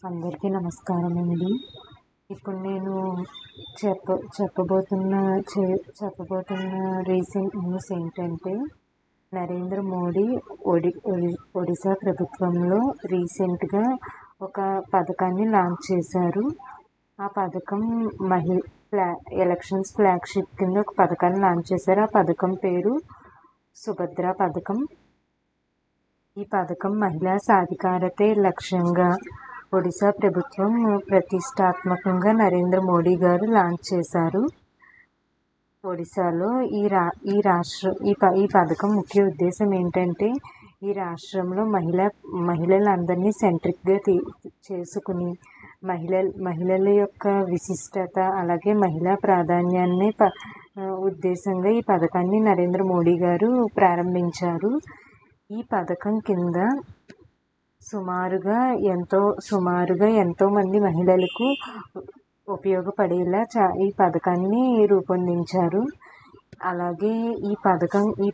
అందరికీ నమస్కారం అండి. ఇప్పుడు నేను చెప్పబోతున్న రీసెంట్ న్యూస్ ఏంటంటే, నరేంద్ర మోడీ ఒడిశా ప్రభుత్వంలో రీసెంట్గా ఒక పథకాన్ని లాంచ్ చేశారు. ఆ పథకం ఎలక్షన్స్ ఫ్లాగ్షిప్ కింద ఒక పథకాన్ని లాంచ్ చేశారు. ఆ పథకం పేరు సుభద్ర పథకం. ఈ పథకం మహిళా సాధికారతే లక్ష్యంగా ఒడిశా ప్రభుత్వం ప్రతిష్టాత్మకంగా నరేంద్ర మోడీ గారు లాంచ్ చేశారు. ఒడిశాలో ఈ పథకం ముఖ్య ఉద్దేశం ఏంటంటే, ఈ రాష్ట్రంలో మహిళలందరినీ సెంట్రిక్గా చేసుకుని మహిళల యొక్క విశిష్టత, అలాగే మహిళా ప్రాధాన్యాన్ని ఉద్దేశంగా ఈ పథకాన్ని నరేంద్ర మోడీ గారు ప్రారంభించారు. ఈ పథకం కింద సుమారుగా ఎంతో మంది మహిళలకు ఉపయోగపడేలా ఈ పథకాన్ని రూపొందించారు. అలాగే ఈ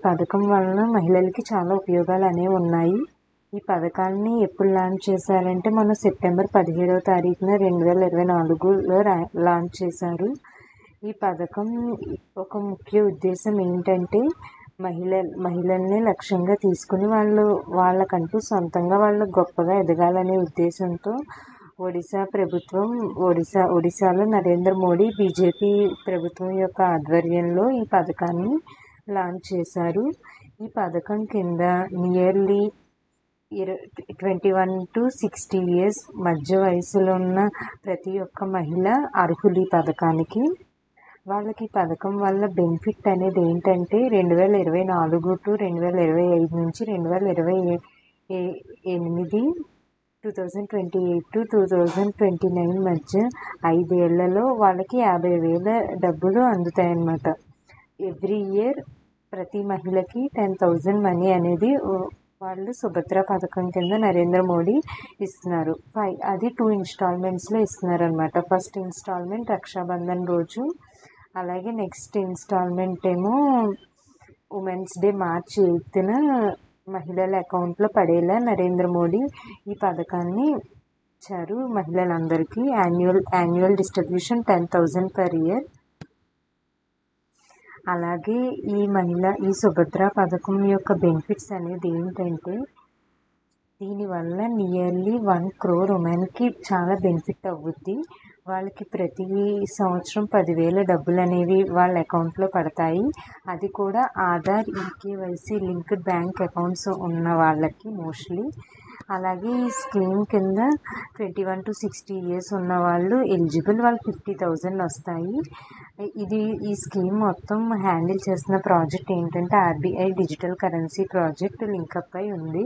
పథకం వలన మహిళలకి చాలా ఉపయోగాలు అనేవి ఉన్నాయి. ఈ పథకాన్ని ఎప్పుడు లాంచ్ చేశారంటే, మొన్న సెప్టెంబర్ 17వ తారీఖున 2024లో లాంచ్ చేశారు. ఈ పథకం ఒక ముఖ్య ఉద్దేశం ఏంటంటే, మహిళల్ని లక్ష్యంగా తీసుకుని వాళ్ళకంటూ సొంతంగా వాళ్ళు గొప్పగా ఎదగాలనే ఉద్దేశంతో ఒడిశాలో నరేంద్ర మోడీ బీజేపీ ప్రభుత్వం యొక్క ఆధ్వర్యంలో ఈ పథకాన్ని లాంచ్ చేశారు. ఈ పథకం కింద నియర్లీ 21 to 60 years మధ్య వయసులో ఉన్న ప్రతి ఒక్క మహిళ అర్హులు ఈ పథకానికి. వాళ్ళకి పథకం వల్ల బెనిఫిట్ అనేది ఏంటంటే, 2024 to 2025 నుంచి 2028 to 2029 మధ్య 5 ఏళ్లలో వాళ్ళకి 50,000 డబ్బులు అందుతాయన్నమాట. ఎవ్రీ ఇయర్ ప్రతి మహిళకి 10,000 మనీ అనేది వాళ్ళు సుభద్ర పథకం కింద నరేంద్ర మోడీ ఇస్తున్నారు. అది 2 ఇన్స్టాల్మెంట్స్లో ఇస్తున్నారు అనమాట. ఫస్ట్ ఇన్స్టాల్మెంట్ రక్షాబంధన్ రోజు, అలాగే నెక్స్ట్ ఇన్స్టాల్మెంట్ ఏమో ఉమెన్స్ డే March 8న మహిళల అకౌంట్లో పడేలా నరేంద్ర మోడీ ఈ పథకాన్ని ఇచ్చారు. మహిళలందరికీ యాన్యువల్ డిస్ట్రిబ్యూషన్ 10,000 per year. అలాగే ఈ సుభద్ర పథకం యొక్క బెనిఫిట్స్ అనేది ఏంటంటే, దీనివల్ల నియర్లీ 1 crore ఉమెన్కి చాలా బెనిఫిట్ అవుద్ది. వాళ్ళకి ప్రతి సంవత్సరం 10,000 డబ్బులు అనేవి వాళ్ళ అకౌంట్లో పడతాయి. అది కూడా Aadhaar eKYC linked bank accounts ఉన్న వాళ్ళకి మోస్ట్లీ. అలాగే ఈ స్కీమ్ కింద 21 to 60 years ఉన్న వాళ్ళు ఎలిజిబుల్. వాళ్ళకి 50,000 వస్తాయి. ఈ స్కీమ్ మొత్తం హ్యాండిల్ చేస్తున్న ప్రాజెక్ట్ ఏంటంటే, RBI digital currency project link up అయి ఉంది.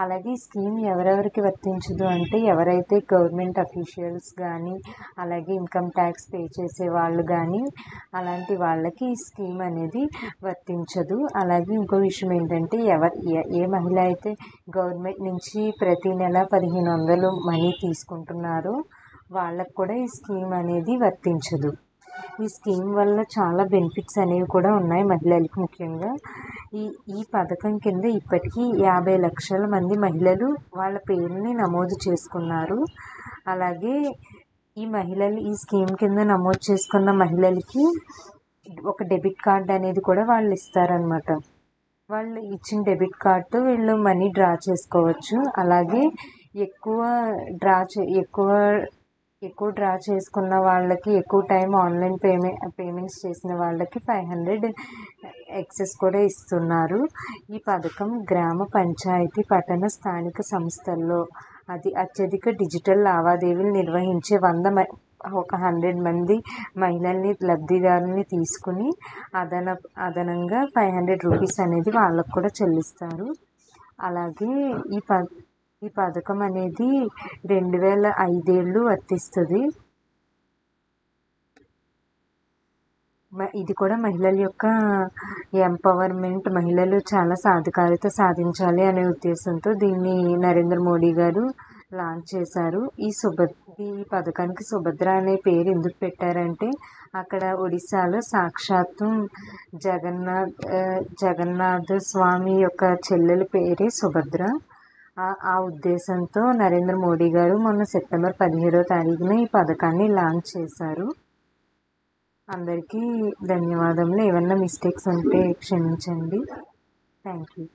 అలాగే ఈ స్కీమ్ ఎవరెవరికి వర్తించదు అంటే, ఎవరైతే గవర్నమెంట్ అఫీషియల్స్ కానీ, అలాగే ఇన్కమ్ ట్యాక్స్ పే చేసే వాళ్ళు కానీ, అలాంటి వాళ్ళకి ఈ స్కీమ్ అనేది వర్తించదు. అలాగే ఇంకో విషయం ఏంటంటే, ఏ మహిళ అయితే గవర్నమెంట్ నుంచి ప్రతి నెల 1,500 మనీ తీసుకుంటున్నారో వాళ్ళకు కూడా ఈ స్కీమ్ అనేది వర్తించదు. ఈ స్కీమ్ వల్ల చాలా బెనిఫిట్స్ అనేవి కూడా ఉన్నాయి మహిళలకు. ముఖ్యంగా ఈ పథకం కింద ఇప్పటికీ 50 లక్షల మంది మహిళలు వాళ్ళ పేరుని నమోదు చేసుకున్నారు. అలాగే ఈ స్కీమ్ కింద నమోదు చేసుకున్న మహిళలకి ఒక డెబిట్ కార్డ్ అనేది కూడా వాళ్ళు ఇస్తారనమాట. వాళ్ళు ఇచ్చిన డెబిట్ కార్డ్తో వీళ్ళు మనీ డ్రా చేసుకోవచ్చు. అలాగే ఎక్కువ డ్రా చేసుకున్న వాళ్ళకి, ఎక్కువ టైం ఆన్లైన్ పేమెంట్స్ చేసిన వాళ్ళకి 500 ఎక్సెస్ కూడా ఇస్తున్నారు. ఈ పథకం గ్రామ పంచాయతీ, పట్టణ స్థానిక సంస్థల్లో అత్యధిక డిజిటల్ లావాదేవీలు నిర్వహించే 100 మంది మహిళల్ని లబ్ధిదారుల్ని తీసుకుని అదనంగా 500 రూపీస్ అనేది వాళ్ళకు కూడా చెల్లిస్తారు. అలాగే ఈ పథకం అనేది 2005 ఏళ్ళు వర్తిస్తుంది. ఇది కూడా మహిళల యొక్క ఎంపవర్మెంట్, మహిళలు చాలా సాధికారత సాధించాలి అనే ఉద్దేశంతో దీన్ని నరేంద్ర మోడీ గారు లాంచ్ చేశారు. ఈ పథకానికి సుభద్ర అనే పేరు ఎందుకు పెట్టారంటే, అక్కడ ఒడిశాలో సాక్షాత్తు జగన్నాథ స్వామి యొక్క చెల్లెల పేరే సుభద్ర. ఆ ఉద్దేశంతో నరేంద్ర మోడీ గారు మొన్న సెప్టెంబర్ 17వ తారీఖున ఈ పథకాన్ని లాంచ్ చేశారు. అందరికీ ధన్యవాదములు. ఏమన్నా మిస్టేక్స్ ఉంటే క్షమించండి. Thank you.